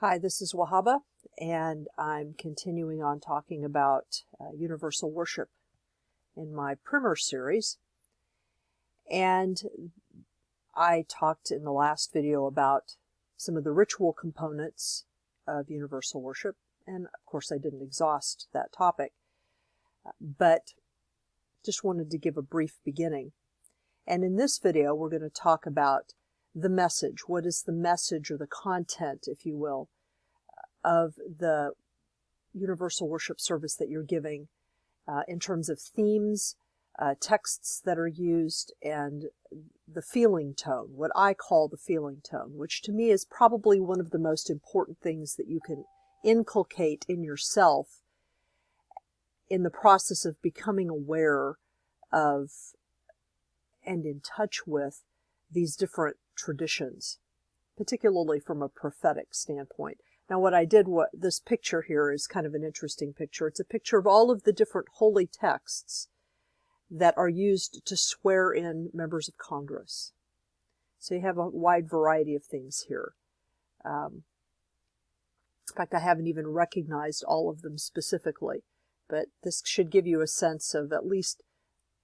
Hi, this is Wahaba, and I'm continuing on talking about universal worship in my primer series. And I talked in the last video about some of the ritual components of universal worship, and of course I didn't exhaust that topic, but just wanted to give a brief beginning. And in this video we're going to talk about the message. What is the message, or the content, if you will, of the universal worship service that you're giving in terms of themes, texts that are used, and the feeling tone, what I call the feeling tone, which to me is probably one of the most important things that you can inculcate in yourself in the process of becoming aware of and in touch with these different traditions, particularly from a prophetic standpoint. Now this picture here is kind of an interesting picture. It's a picture of all of the different holy texts that are used to swear in members of Congress. So you have a wide variety of things here. In fact, I haven't even recognized all of them specifically, but this should give you a sense of at least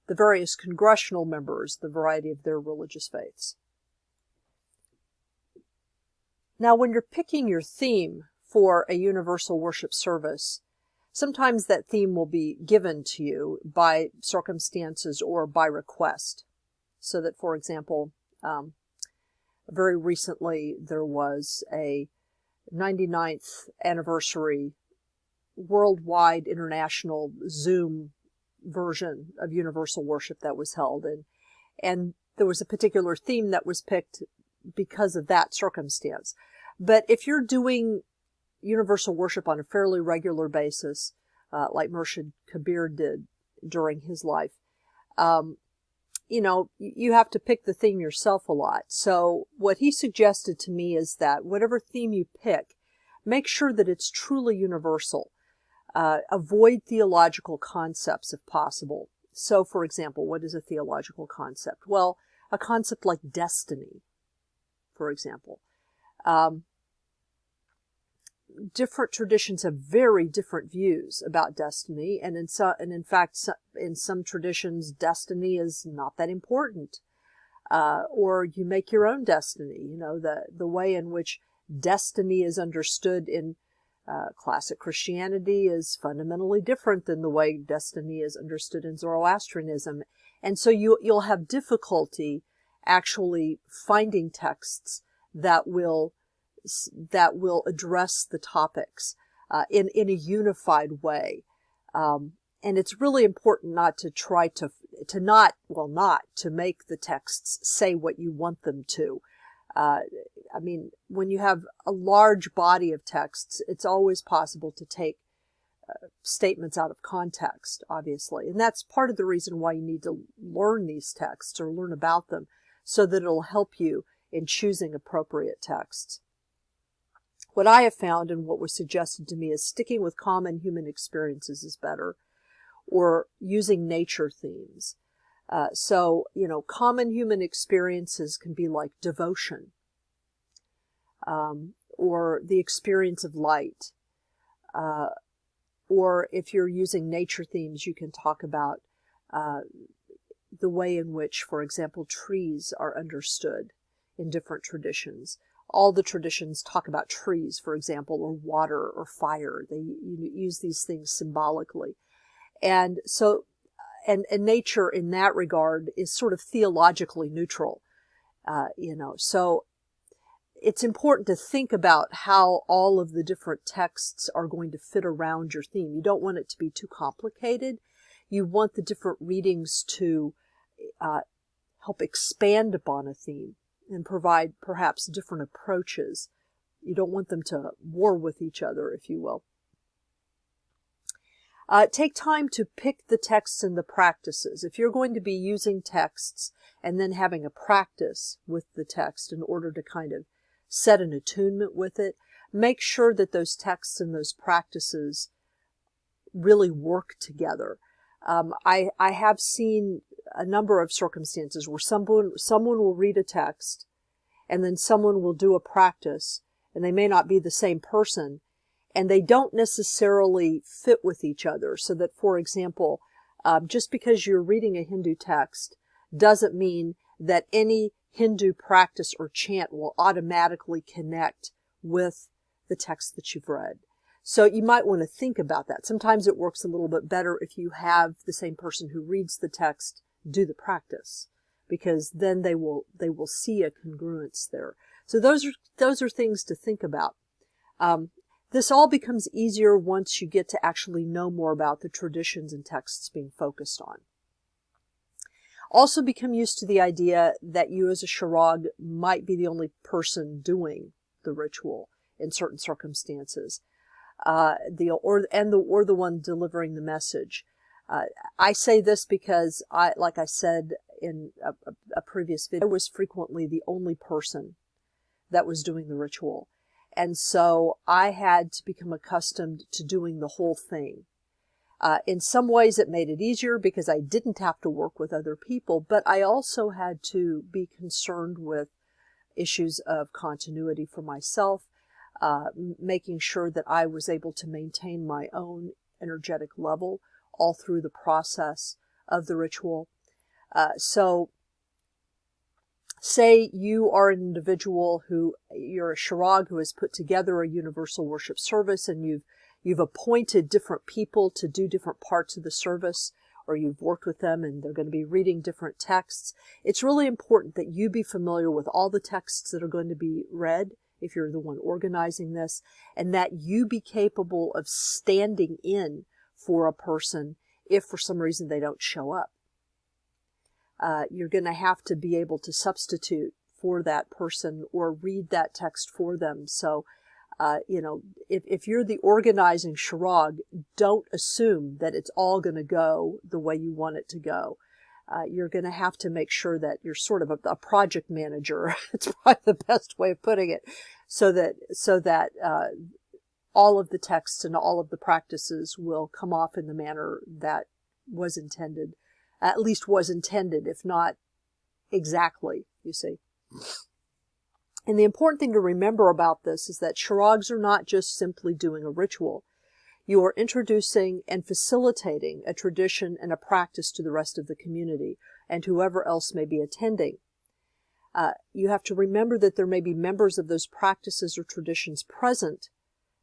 the various congressional members, the variety of their religious faiths. Now, when you're picking your theme for a universal worship service, sometimes that theme will be given to you by circumstances or by request. So that, for example, very recently there was a 99th anniversary worldwide international Zoom version of universal worship that was held, and there was a particular theme that was picked because of that circumstance. But if you're doing universal worship on a fairly regular basis, like Murshid Kabir did during his life, you have to pick the theme yourself a lot. So what he suggested to me is that whatever theme you pick, make sure that it's truly universal. Avoid theological concepts if possible. So, for example, what is a theological concept? Well, a concept like destiny, for example. Different traditions have very different views about destiny, and in fact, in some traditions, destiny is not that important. Or you make your own destiny. The way in which destiny is understood in classic Christianity is fundamentally different than the way destiny is understood in Zoroastrianism. And so you'll have difficulty actually finding texts that will address the topics in a unified way. And it's really important not to try not to make the texts say what you want them to. When you have a large body of texts, it's always possible to take statements out of context, obviously. And that's part of the reason why you need to learn these texts or learn about them, so that it'll help you in choosing appropriate texts. What I have found, and what was suggested to me, is sticking with common human experiences is better, or using nature themes. Common human experiences can be like devotion, or the experience of light. Or if you're using nature themes, you can talk about the way in which, for example, trees are understood in different traditions. All the traditions talk about trees, for example, or water or fire. They use these things symbolically. And so, and nature in that regard is sort of theologically neutral, So it's important to think about how all of the different texts are going to fit around your theme. You don't want it to be too complicated. You want the different readings to help expand upon a theme and provide perhaps different approaches. You don't want them to war with each other, if you will. Take time to pick the texts and the practices. If you're going to be using texts and then having a practice with the text in order to kind of set an attunement with it, make sure that those texts and those practices really work together. I have seen a number of circumstances where someone will read a text and then someone will do a practice, and they may not be the same person, and they don't necessarily fit with each other. So that, for example, just because you're reading a Hindu text doesn't mean that any Hindu practice or chant will automatically connect with the text that you've read. So you might want to think about that. Sometimes it works a little bit better if you have the same person who reads the text do the practice, because then they will see a congruence there. So those are things to think about. This all becomes easier once you get to actually know more about the traditions and texts being focused on. Also become used to the idea that you as a Shirag might be the only person doing the ritual in certain circumstances, or the one delivering the message. I say this because like I said in a previous video, I was frequently the only person that was doing the ritual. And so I had to become accustomed to doing the whole thing. In some ways it made it easier because I didn't have to work with other people, but I also had to be concerned with issues of continuity for myself, making sure that I was able to maintain my own energetic level all through the process of the ritual. So say you are an individual you're a Shirag who has put together a universal worship service, and you've appointed different people to do different parts of the service, or you've worked with them and they're going to be reading different texts. It's really important that you be familiar with all the texts that are going to be read if you're the one organizing this, and that you be capable of standing in for a person if for some reason they don't show up. You're going to have to be able to substitute for that person or read that text for them. So, if you're the organizing Shirag, don't assume that it's all going to go the way you want it to go. You're going to have to make sure that you're sort of a project manager. It's probably the best way of putting it, so that all of the texts and all of the practices will come off in the manner that was intended. At least was intended, if not exactly, you see. And the important thing to remember about this is that Shirags are not just simply doing a ritual. You are introducing and facilitating a tradition and a practice to the rest of the community and whoever else may be attending. You have to remember that there may be members of those practices or traditions present,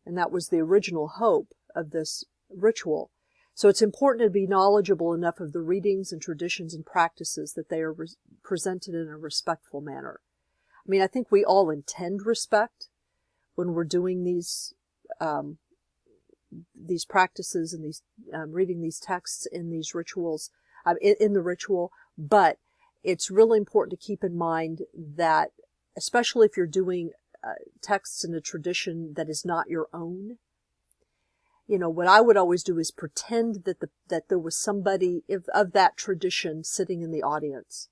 and that was the original hope of this ritual. So it's important to be knowledgeable enough of the readings and traditions and practices that they are presented in a respectful manner. I mean, I think we all intend respect when we're doing these practices and these reading these texts in these rituals, in the ritual. But it's really important to keep in mind that, especially if you're doing texts in a tradition that is not your own, what I would always do is pretend that there was somebody of that tradition sitting in the audience.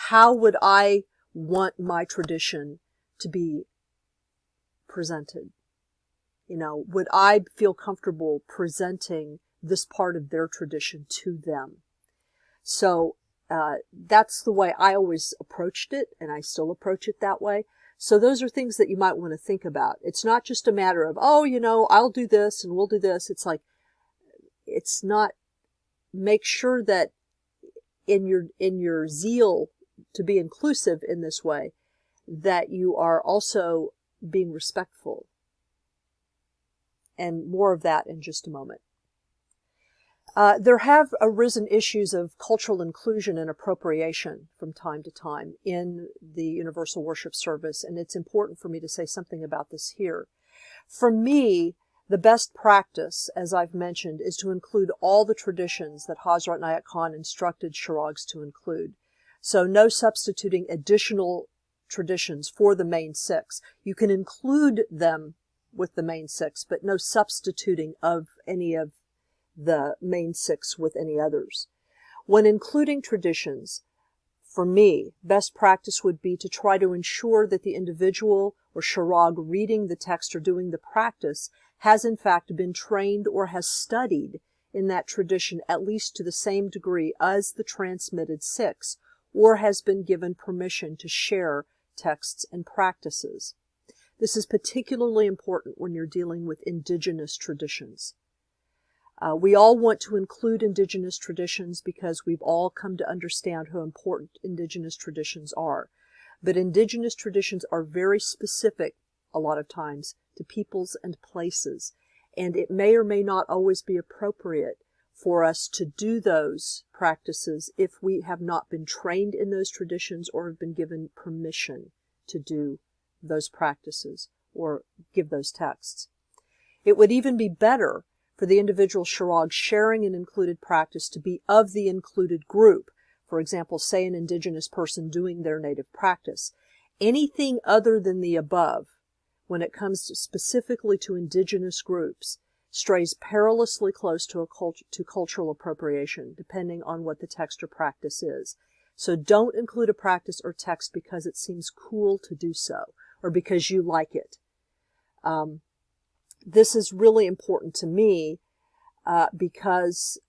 How would I want my tradition to be presented? Would I feel comfortable presenting this part of their tradition to them? So that's the way I always approached it, and I still approach it that way. So those are things that you might want to think about. It's not just a matter of, I'll do this and we'll do this. It's like, it's not, make sure that in your zeal to be inclusive in this way, that you are also being respectful. And more of that in just a moment. There have arisen issues of cultural inclusion and appropriation from time to time in the Universal Worship Service, and it's important for me to say something about this here. For me, the best practice, as I've mentioned, is to include all the traditions that Hazrat Nayak Khan instructed Shirags to include. So no substituting additional traditions for the main 6. You can include them with the main 6, but no substituting of any of the main 6 with any others. When including traditions, for me, best practice would be to try to ensure that the individual or Shirag reading the text or doing the practice has in fact been trained or has studied in that tradition at least to the same degree as the transmitted 6, or has been given permission to share texts and practices. This is particularly important when you're dealing with indigenous traditions. We all want to include indigenous traditions because we've all come to understand how important indigenous traditions are. But indigenous traditions are very specific, a lot of times, to peoples and places. And it may or may not always be appropriate for us to do those practices if we have not been trained in those traditions or have been given permission to do those practices or give those texts. It would even be better for the individual Shirag sharing an included practice to be of the included group. For example, say an indigenous person doing their native practice. Anything other than the above, when it comes specifically to indigenous groups, strays perilously close to cultural appropriation, depending on what the text or practice is. So don't include a practice or text because it seems cool to do so, or because you like it. This is really important to me because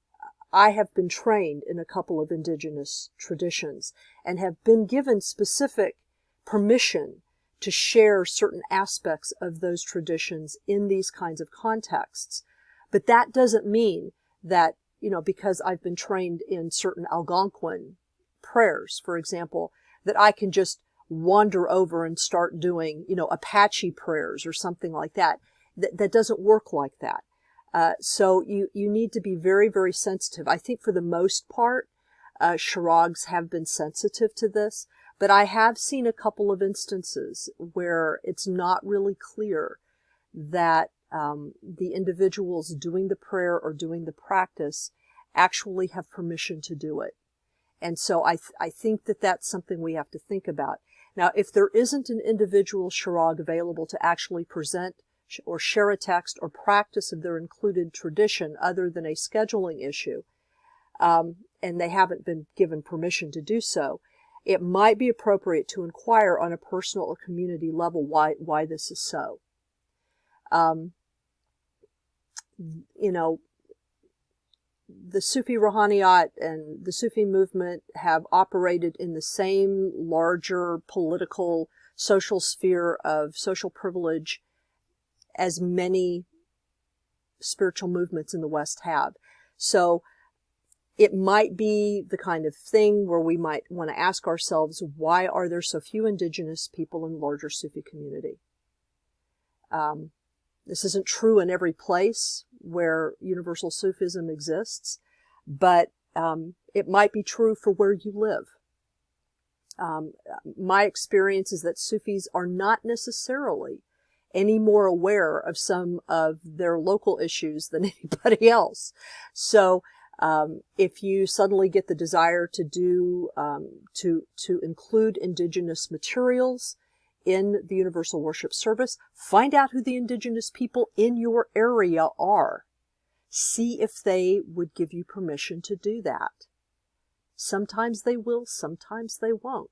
I have been trained in a couple of indigenous traditions and have been given specific permission to share certain aspects of those traditions in these kinds of contexts. But that doesn't mean that, because I've been trained in certain Algonquin prayers, for example, that I can just wander over and start doing, Apache prayers or something like that. That doesn't work like that. So you need to be very, very sensitive. I think for the most part, Shirags have been sensitive to this, but I have seen a couple of instances where it's not really clear that the individuals doing the prayer or doing the practice actually have permission to do it. And so I think that that's something we have to think about. Now, if there isn't an individual Shirag available to actually present or share a text or practice of their included tradition other than a scheduling issue, and they haven't been given permission to do so, it might be appropriate to inquire on a personal or community level why this is so. The Sufi Ruhaniyat and the Sufi movement have operated in the same larger political, social sphere of social privilege as many spiritual movements in the West have. So it might be the kind of thing where we might want to ask ourselves, why are there so few indigenous people in the larger Sufi community? This isn't true in every place where universal Sufism exists, but it might be true for where you live. My experience is that Sufis are not necessarily any more aware of some of their local issues than anybody else. So if you suddenly get the desire to do to include indigenous materials in the universal worship service, find out who the indigenous people in your area are. See if they would give you permission to do that. Sometimes they will, sometimes they won't.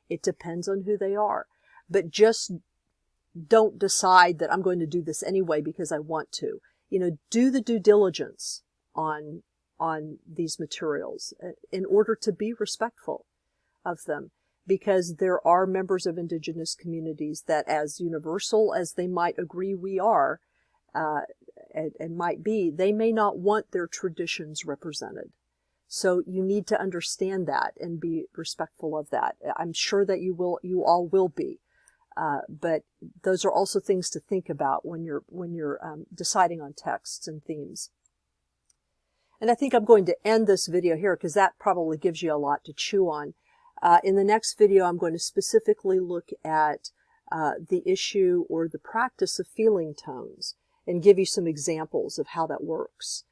It depends on who they are. But just don't decide that I'm going to do this anyway because I want to. Do the due diligence on these materials in order to be respectful of them, because there are members of indigenous communities that, as universal as they might agree we are, and might be, they may not want their traditions represented. So you need to understand that and be respectful of that. I'm sure that you all will be. But those are also things to think about when you're deciding on texts and themes. And I think I'm going to end this video here because that probably gives you a lot to chew on. In the next video, I'm going to specifically look at the issue or the practice of feeling tones and give you some examples of how that works.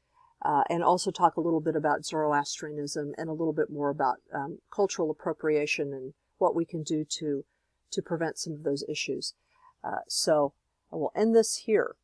And also talk a little bit about Zoroastrianism and a little bit more about cultural appropriation and what we can do to prevent some of those issues. So I will end this here.